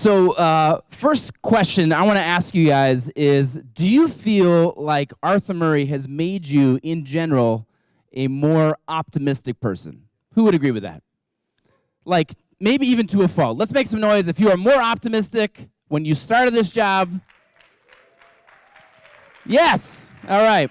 So first question I want to ask you guys is, do you feel like Arthur Murray has made you, in general, a more optimistic person? Who would agree with that? Like, maybe even to a fault. Let's make some noise if you are more optimistic when you started this job. Yes. All right.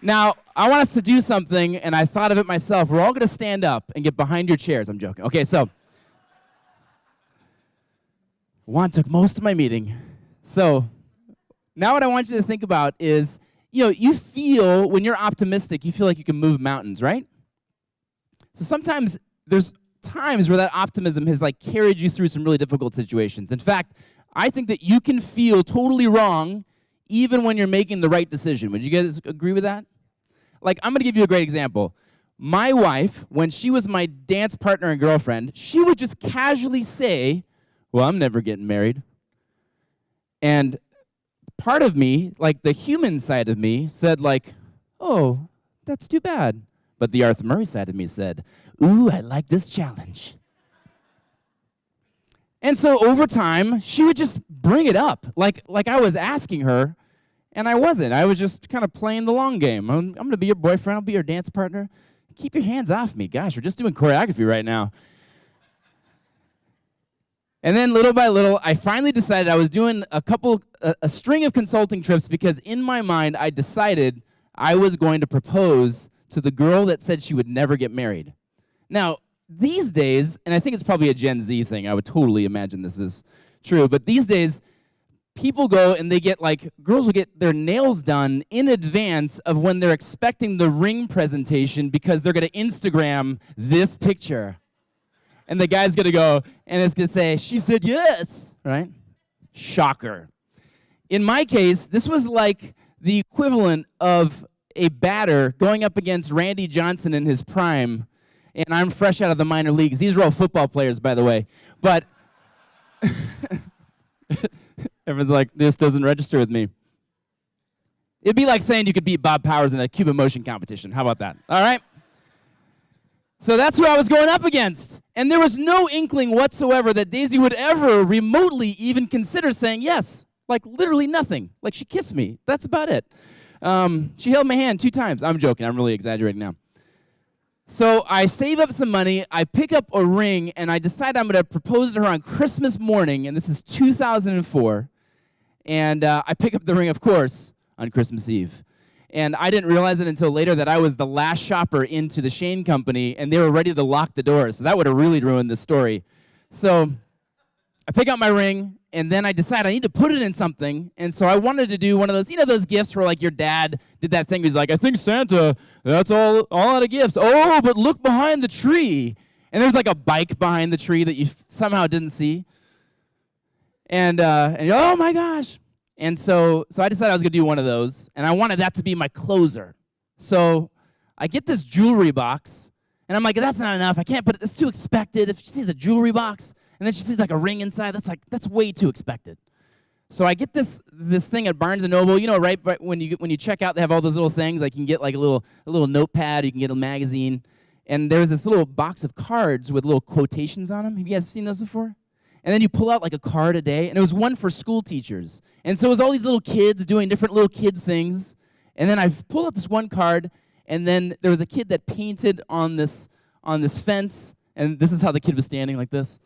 Now, I want us to do something, and I thought of it myself. We're all going to stand up and get behind your chairs. I'm joking. Okay, so Juan took most of my meeting. So now what I want you to think about is, you feel, when you're optimistic, you feel like you can move mountains, right? So sometimes there's times where that optimism has carried you through some really difficult situations. In fact, I think that you can feel totally wrong even when you're making the right decision. Would you guys agree with that? I'm going to give you a great example. My wife, when she was my dance partner and girlfriend, she would just casually say, well, I'm never getting married. And part of me, the human side of me, said oh, that's too bad. But the Arthur Murray side of me said, ooh, I like this challenge. And so over time, she would just bring it up, like I was asking her, and I wasn't. I was just kind of playing the long game. I'm going to be your boyfriend. I'll be your dance partner. Keep your hands off me. Gosh, we're just doing choreography right now. And then little by little, I finally decided I was doing a string of consulting trips because in my mind, I decided I was going to propose to the girl that said she would never get married. Now, these days, and I think it's probably a Gen Z thing, I would totally imagine this is true, but these days, people go and they get girls will get their nails done in advance of when they're expecting the ring presentation because they're going to Instagram this picture. And the guy's going to go, and it's going to say, she said yes, right? Shocker. In my case, this was like the equivalent of a batter going up against Randy Johnson in his prime, and I'm fresh out of the minor leagues. These are all football players, by the way. But everyone's like, this doesn't register with me. It'd be like saying you could beat Bob Powers in a Cuban motion competition. How about that? All right? So that's who I was going up against. And there was no inkling whatsoever that Daisy would ever remotely even consider saying yes. Literally nothing. She kissed me. That's about it. She held my hand 2 times. I'm joking. I'm really exaggerating now. So I save up some money, I pick up a ring, and I decide I'm going to propose to her on Christmas morning, and this is 2004. And I pick up the ring, of course, on Christmas Eve. And I didn't realize it until later that I was the last shopper into the Shane Company, and they were ready to lock the doors. So that would have really ruined the story. So I pick up my ring, and then I decide I need to put it in something. And so I wanted to do one of those, those gifts where your dad did that thing. He's like, I think Santa, that's all out of gifts. Oh, but look behind the tree. And there's a bike behind the tree that you somehow didn't see. And oh my gosh. And so I decided I was going to do one of those, and I wanted that to be my closer. So I get this jewelry box, and I'm like, that's not enough. I can't put it. It's too expected. If she sees a jewelry box, and then she sees a ring inside, that's way too expected. So I get this thing at Barnes & Noble. Right when you check out, they have all those little things. You can get a little notepad. You can get a magazine. And there's this little box of cards with little quotations on them. Have you guys seen those before? And then you pull out a card a day, and it was one for school teachers. And so it was all these little kids doing different little kid things. And then I pulled out this one card, and then there was a kid that painted on this fence, and this is how the kid was standing like this.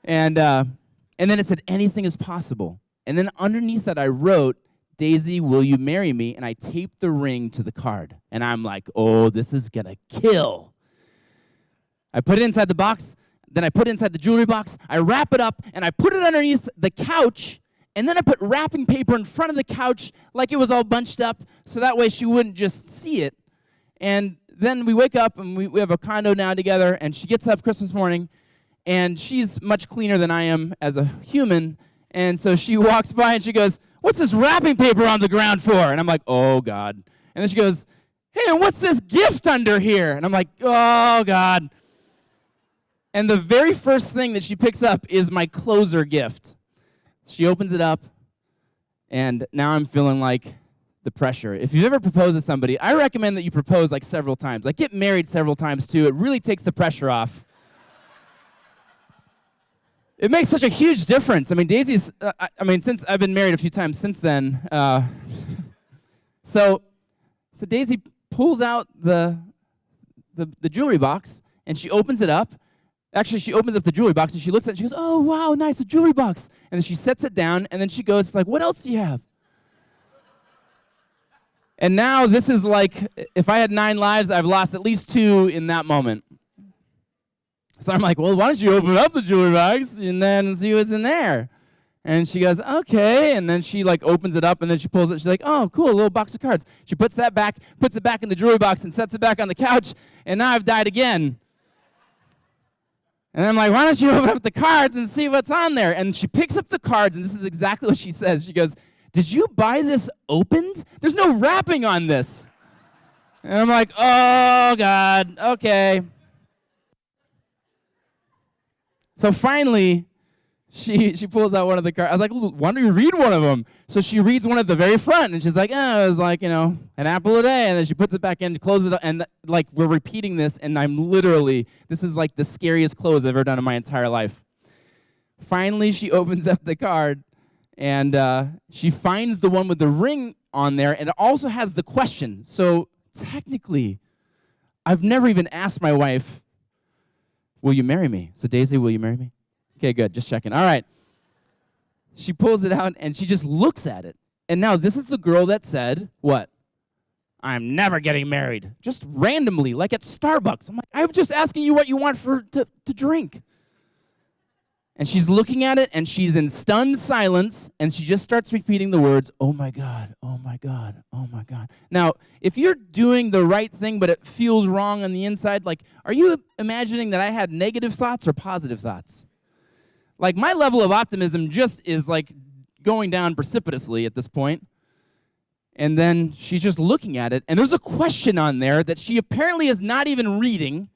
And then it said, anything is possible. And then underneath that I wrote, Daisy, will you marry me? And I taped the ring to the card. And I'm like, oh, this is going to kill. I put it inside the box. Then I put it inside the jewelry box, I wrap it up, and I put it underneath the couch, and then I put wrapping paper in front of the couch like it was all bunched up, so that way she wouldn't just see it. And then we wake up, and we have a condo now together, and she gets up Christmas morning, and she's much cleaner than I am as a human, and so she walks by, and she goes, what's this wrapping paper on the ground for? And I'm like, oh, God. And then she goes, hey, and what's this gift under here? And I'm like, oh, God. And the very first thing that she picks up is my closer gift. She opens it up, and now I'm feeling the pressure. If you've ever proposed to somebody, I recommend that you propose several times. Get married several times too. It really takes the pressure off. It makes such a huge difference. I mean, Daisy's, since I've been married a few times since then, so Daisy pulls out the jewelry box, and she opens it up. Actually, she opens up the jewelry box, and she looks at it, and she goes, oh, wow, nice, a jewelry box. And then she sets it down, and then she goes, like, what else do you have? And now this is like, if I had 9 lives, I've lost at least 2 in that moment. So I'm like, well, why don't you open up the jewelry box and then see what's in there? And she goes, okay. And then she like opens it up, and then she pulls it. She's like, oh, cool, a little box of cards. She puts it back in the jewelry box and sets it back on the couch. And now I've died again. And I'm like, why don't you open up the cards and see what's on there? And she picks up the cards, and this is exactly what she says. She goes, did you buy this opened? There's no wrapping on this. And I'm like, oh, God, okay. So finally, she pulls out one of the cards. I was like, why don't you read one of them? So she reads one at the very front, and she's like, oh, it was like, an apple a day. And then she puts it back in, closes it up, and like we're repeating this, and this is like the scariest close I've ever done in my entire life. Finally, she opens up the card, and she finds the one with the ring on there, and it also has the question. So technically, I've never even asked my wife, will you marry me? So Daisy, will you marry me? Okay, good, just checking. All right. She pulls it out, and she just looks at it. And now this is the girl that said, what? I'm never getting married. Just randomly, like at Starbucks. I'm like, I'm just asking you what you want to drink. And she's looking at it, and she's in stunned silence, and she just starts repeating the words, oh my God, oh my God, oh my God. Now, if you're doing the right thing, but it feels wrong on the inside, like, are you imagining that I had negative thoughts or positive thoughts? Like, my level of optimism just is like going down precipitously at this point. And then she's just looking at it, and there's a question on there that she apparently is not even reading.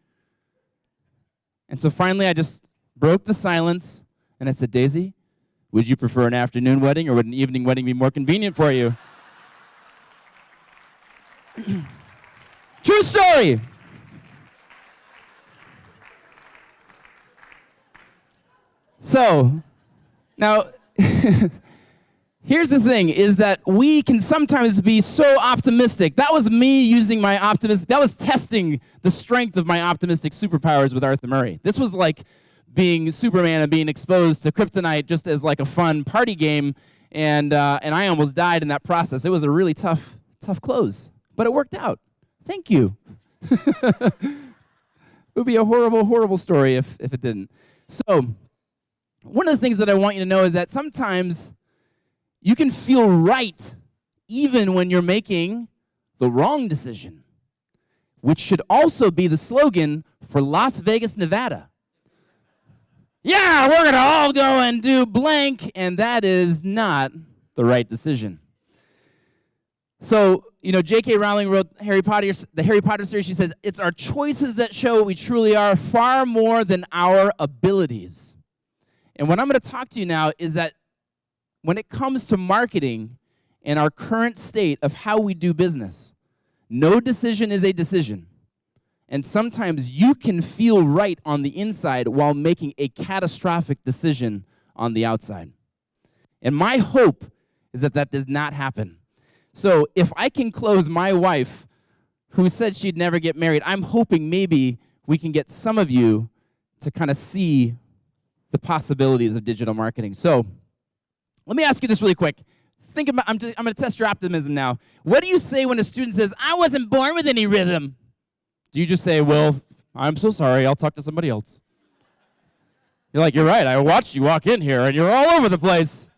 And so finally I just broke the silence, and I said, Daisy, would you prefer an afternoon wedding, or would an evening wedding be more convenient for you? True story. So, now, here's the thing, is that we can sometimes be so optimistic. That was me using my that was testing the strength of my optimistic superpowers with Arthur Murray. This was like being Superman and being exposed to kryptonite just as like a fun party game, and I almost died in that process. It was a really tough close, but it worked out. Thank you. It would be a horrible, horrible story if it didn't. So, one of the things that I want you to know is that sometimes you can feel right even when you're making the wrong decision, which should also be the slogan for Las Vegas, Nevada. Yeah, we're going to all go and do blank, and that is not the right decision. So, J.K. Rowling wrote the Harry Potter series. She says, it's our choices that show what we truly are far more than our abilities. And what I'm going to talk to you now is that when it comes to marketing and our current state of how we do business, no decision is a decision. And sometimes you can feel right on the inside while making a catastrophic decision on the outside. And my hope is that that does not happen. So if I can close my wife, who said she'd never get married, I'm hoping maybe we can get some of you to kind of see the possibilities of digital marketing. So let me ask you this really quick. Think about, I'm going to test your optimism now. What do you say when a student says, I wasn't born with any rhythm? Do you just say, well, I'm so sorry, I'll talk to somebody else? You're like, you're right, I watched you walk in here and you're all over the place.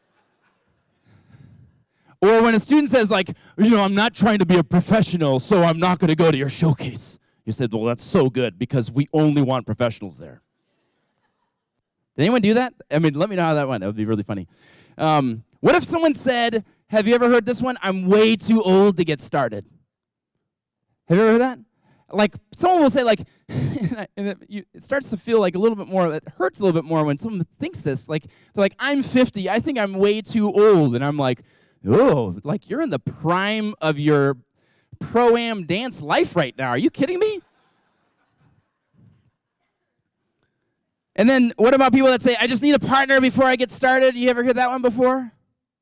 Or when a student says like, I'm not trying to be a professional, so I'm not going to go to your showcase. You said, well, that's so good because we only want professionals there. Did anyone do that? I mean, let me know how that went. That would be really funny. What if someone said, have you ever heard this one? I'm way too old to get started. Have you ever heard that? Like, someone will say, like, it starts to feel like a little bit more, it hurts a little bit more when someone thinks this. Like, they're like, I'm 50, I think I'm way too old. And I'm like, oh, like, you're in the prime of your pro-am dance life right now. Are you kidding me? And then what about people that say, I just need a partner before I get started? You ever heard that one before?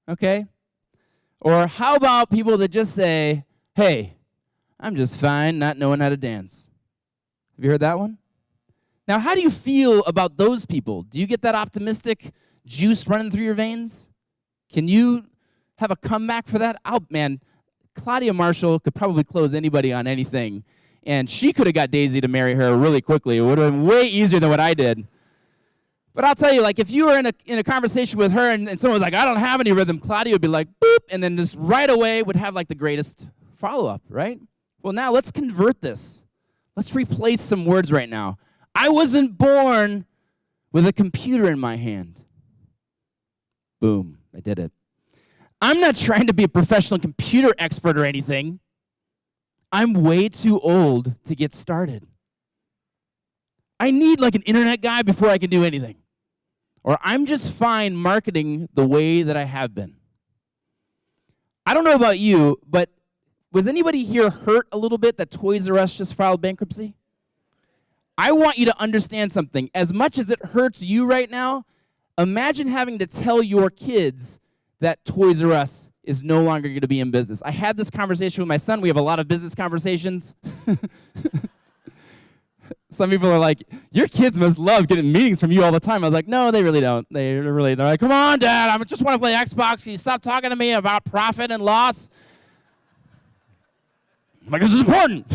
Okay. Or how about people that just say, hey, I'm just fine not knowing how to dance? Have you heard that one? Now, how do you feel about those people? Do you get that optimistic juice running through your veins? Can you have a comeback for that? Man, Claudia Marshall could probably close anybody on anything, and she could have got Daisy to marry her really quickly. It would have been way easier than what I did. But I'll tell you, like, if you were in a conversation with her and someone was like, I don't have any rhythm, Claudia would be like, boop, and then just right away would have, like, the greatest follow-up, right? Well, now let's convert this. Let's replace some words right now. I wasn't born with a computer in my hand. Boom, I did it. I'm not trying to be a professional computer expert or anything. I'm way too old to get started. I need like an internet guy before I can do anything. Or I'm just fine marketing the way that I have been. I don't know about you, but was anybody here hurt a little bit that Toys R Us just filed bankruptcy? I want you to understand something. As much as it hurts you right now, imagine having to tell your kids that Toys R Us is no longer going to be in business. I had this conversation with my son. We have a lot of business conversations. Some people are like, your kids must love getting meetings from you all the time. I was like, no, they really don't. They're like, come on, Dad, I just want to play Xbox. Can you stop talking to me about profit and loss? I'm like, this is important.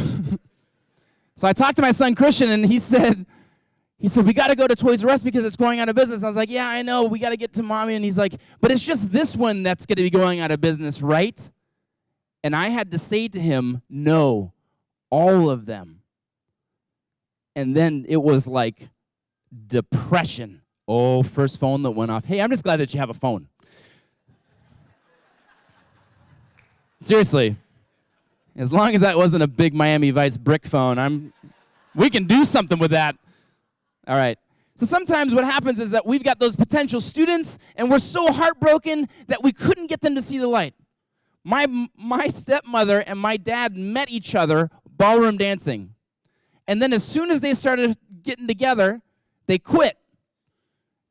So I talked to my son, Christian, and he said, we got to go to Toys R Us because it's going out of business. I was like, yeah, I know. We got to get to Mommy. And he's like, but it's just this one that's going to be going out of business, right? And I had to say to him, no, all of them. And then it was like depression. Oh, first phone that went off. Hey, I'm just glad that you have a phone. Seriously. As long as that wasn't a big Miami Vice brick phone, we can do something with that. All right. So sometimes what happens is that we've got those potential students, and we're so heartbroken that we couldn't get them to see the light. My stepmother and my dad met each other ballroom dancing. And then as soon as they started getting together, they quit.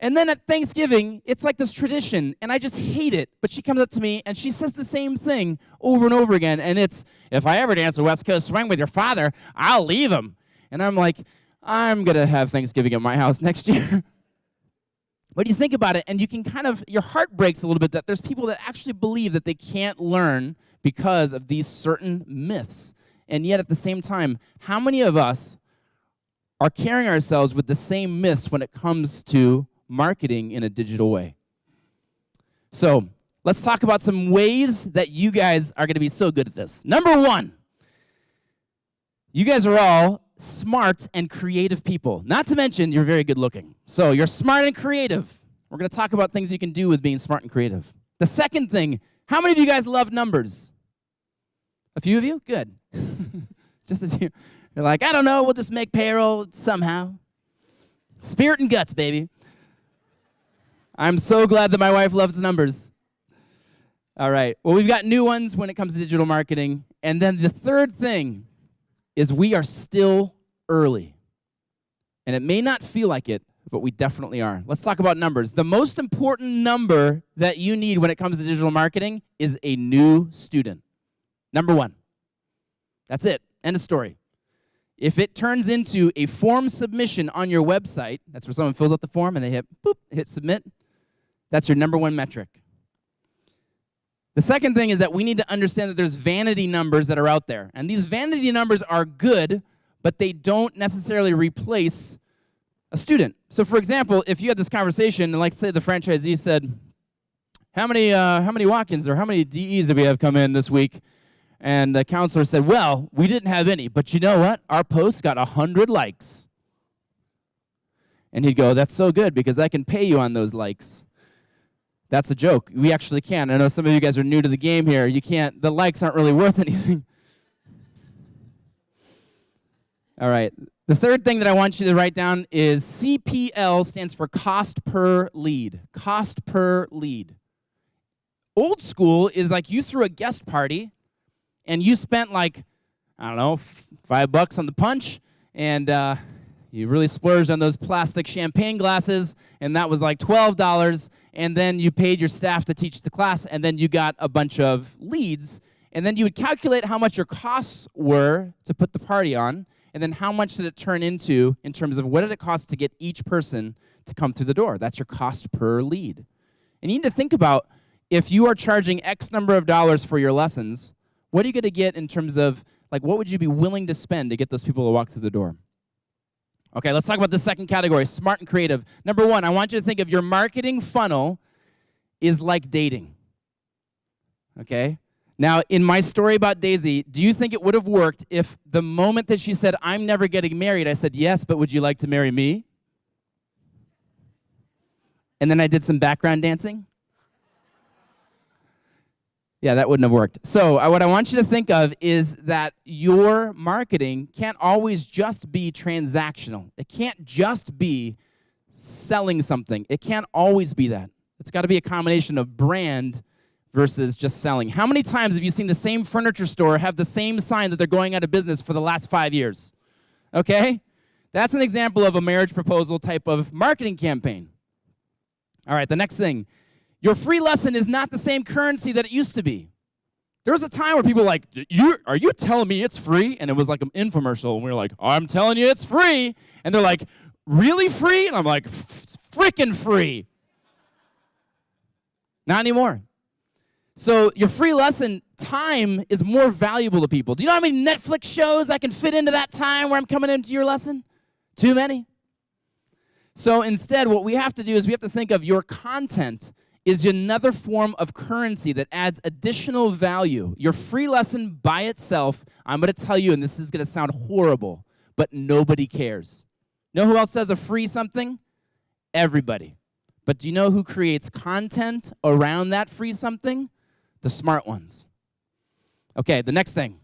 And then at Thanksgiving, it's like this tradition, and I just hate it. But she comes up to me, and she says the same thing over and over again, and it's, if I ever dance a West Coast swing with your father, I'll leave him. And I'm like, I'm going to have Thanksgiving at my house next year. But you think about it, and you can your heart breaks a little bit that there's people that actually believe that they can't learn because of these certain myths. And yet at the same time, how many of us are carrying ourselves with the same myths when it comes to marketing in a digital way? So let's talk about some ways that you guys are going to be so good at this. Number one, you guys are all smart and creative people. Not to mention, you're very good looking. So you're smart and creative. We're going to talk about things you can do with being smart and creative. The second thing, how many of you guys love numbers? A few of you? Good. Just a few. You're like, I don't know, we'll just make payroll somehow. Spirit and guts, baby. I'm so glad that my wife loves numbers. All right. Well, we've got new ones when it comes to digital marketing. And then the third thing is we are still early. And it may not feel like it, but we definitely are. Let's talk about numbers. The most important number that you need when it comes to digital marketing is a new student. Number one. That's it. End of story. If it turns into a form submission on your website, that's where someone fills out the form and they hit submit, that's your number one metric. The second thing is that we need to understand that there's vanity numbers that are out there. And these vanity numbers are good, but they don't necessarily replace a student. So for example, if you had this conversation, and like say the franchisee said, how many walk-ins or how many DEs did we have come in this week? And the counselor said, well, we didn't have any, but you know what? Our post got 100 likes. And he'd go, that's so good because I can pay you on those likes. That's a joke. We actually can. I know some of you guys are new to the game here. You can't, the likes aren't really worth anything. All right. The third thing that I want you to write down is CPL stands for cost per lead. Cost per lead. Old school is like you threw a guest party and you spent like, I don't know, $5 on the punch, and You really splurged on those plastic champagne glasses, and that was like $12, and then you paid your staff to teach the class, and then you got a bunch of leads, and then you would calculate how much your costs were to put the party on, and then how much did it turn into in terms of what did it cost to get each person to come through the door. That's your cost per lead. And you need to think about, if you are charging X number of dollars for your lessons, what are you going to get in terms of, like, what would you be willing to spend to get those people to walk through the door? Okay, let's talk about the second category, smart and creative. Number one, I want you to think of your marketing funnel is like dating. Okay? Now, in my story about Daisy, do you think it would have worked if the moment that she said, I'm never getting married, I said, yes, but would you like to marry me? And then I did some background dancing? Yeah, that wouldn't have worked. So what I want you to think of is that your marketing can't always just be transactional. It can't just be selling something. It can't always be that. It's got to be a combination of brand versus just selling. How many times have you seen the same furniture store have the same sign that they're going out of business for the last 5 years? Okay? That's an example of a marriage proposal type of marketing campaign. All right, the next thing. Your free lesson is not the same currency that it used to be. There was a time where people were like, are you telling me it's free? And it was like an infomercial, and we were like, I'm telling you it's free. And they're like, really free? And I'm like, freaking free. Not anymore. So your free lesson time is more valuable to people. Do you know how many Netflix shows I can fit into that time where I'm coming into your lesson? Too many. So instead, what we have to do is we have to think of your content is another form of currency that adds additional value. Your free lesson by itself, I'm going to tell you, and this is going to sound horrible, but nobody cares. Know who else does a free something? Everybody. But do you know who creates content around that free something? The smart ones. Okay, the next thing.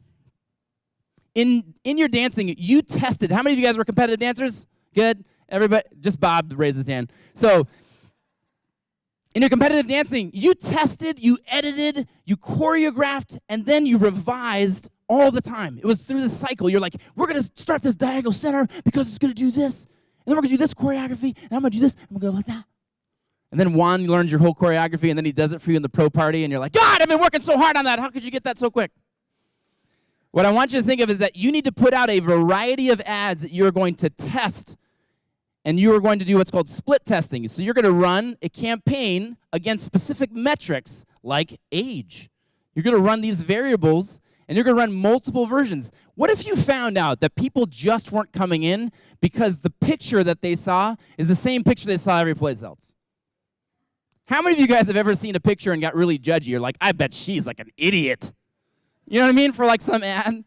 In your dancing, you tested. How many of you guys were competitive dancers? Good. Everybody, just Bob raised his hand. So, in your competitive dancing, you tested, you edited, you choreographed, and then you revised all the time. It was through the cycle. You're like, we're going to start this diagonal center because it's going to do this, and then we're going to do this choreography, and I'm going to do this, and we're going to go like that. And then Juan learns your whole choreography, and then he does it for you in the pro party, and you're like, God, I've been working so hard on that. How could you get that so quick? What I want you to think of is that you need to put out a variety of ads that you're going to test, and you are going to do what's called split testing. So you're going to run a campaign against specific metrics like age. You're going to run these variables, and you're going to run multiple versions. What if you found out that people just weren't coming in because the picture that they saw is the same picture they saw every place else? How many of you guys have ever seen a picture and got really judgy? You're like, I bet she's like an idiot. You know what I mean? For like some ad.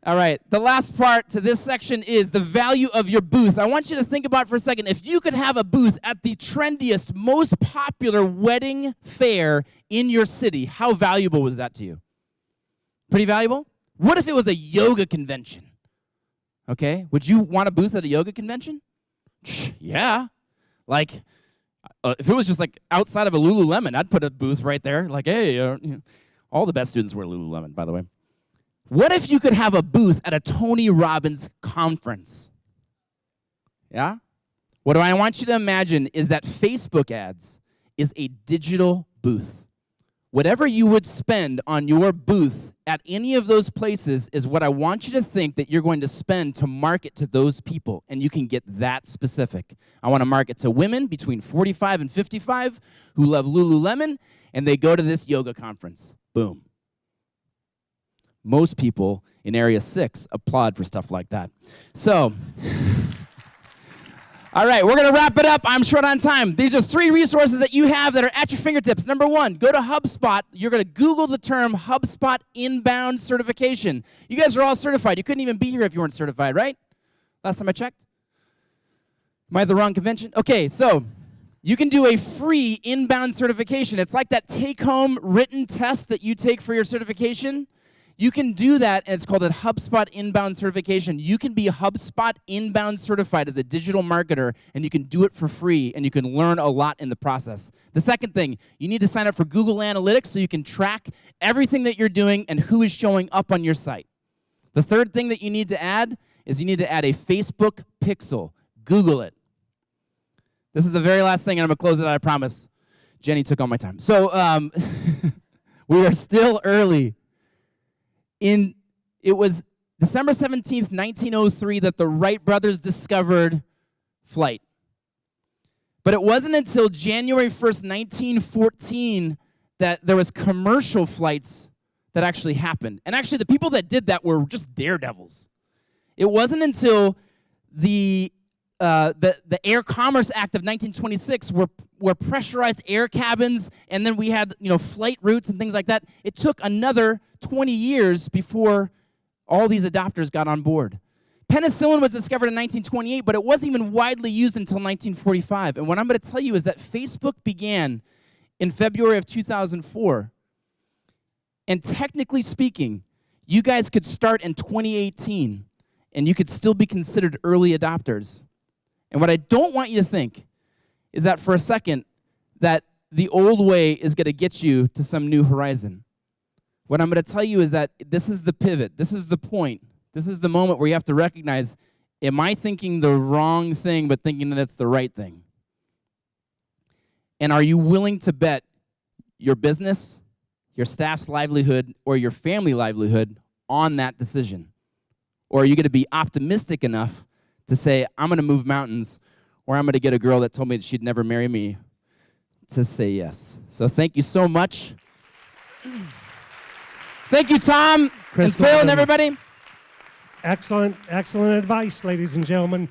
All right, the last part to this section is the value of your booth. I want you to think about for a second, if you could have a booth at the trendiest, most popular wedding fair in your city, how valuable was that to you? Pretty valuable? What if it was a yoga convention? Okay, would you want a booth at a yoga convention? Yeah. Like, if it was just like outside of a Lululemon, I'd put a booth right there. Like, hey, you know, all the best students wear Lululemon, by the way. What if you could have a booth at a Tony Robbins conference? Yeah? What I want you to imagine is that Facebook ads is a digital booth. Whatever you would spend on your booth at any of those places is what I want you to think that you're going to spend to market to those people, and you can get that specific. I want to market to women between 45 and 55 who love Lululemon, and they go to this yoga conference. Boom. Most people in Area 6 applaud for stuff like that. So, all right, we're going to wrap it up. I'm short on time. These are 3 resources that you have that are at your fingertips. Number 1, go to HubSpot. You're going to Google the term HubSpot inbound certification. You guys are all certified. You couldn't even be here if you weren't certified, right? Last time I checked. Am I at the wrong convention? Okay, so you can do a free inbound certification. It's like that take-home written test that you take for your certification. You can do that, and it's called a HubSpot inbound certification. You can be HubSpot inbound certified as a digital marketer, and you can do it for free, and you can learn a lot in the process. The second thing, you need to sign up for Google Analytics so you can track everything that you're doing and who is showing up on your site. The third thing that you need to add is you need to add a Facebook pixel. Google it. This is the very last thing, and I'm going to close it out, I promise. Jenny took all my time. So we are still early. It was December 17th, 1903 that the Wright brothers discovered flight. But it wasn't until January 1st, 1914 that there was commercial flights that actually happened. And actually the people that did that were just daredevils. It wasn't until the Air Commerce Act of 1926 were pressurized air cabins, and then we had flight routes and things like that. It took another 20 years before all these adopters got on board. Penicillin was discovered in 1928, but it wasn't even widely used until 1945. And what I'm going to tell you is that Facebook began in February of 2004. And technically speaking, you guys could start in 2018, and you could still be considered early adopters. And what I don't want you to think is that for a second, that the old way is going to get you to some new horizon. What I'm going to tell you is that this is the pivot. This is the point. This is the moment where you have to recognize, am I thinking the wrong thing but thinking that it's the right thing? And are you willing to bet your business, your staff's livelihood, or your family livelihood on that decision? Or are you going to be optimistic enough to say, I'm going to move mountains, or I'm going to get a girl that told me that she'd never marry me to say yes? So thank you so much. Thank you, Tom, Chris and Phil, and everybody. Excellent advice, ladies and gentlemen.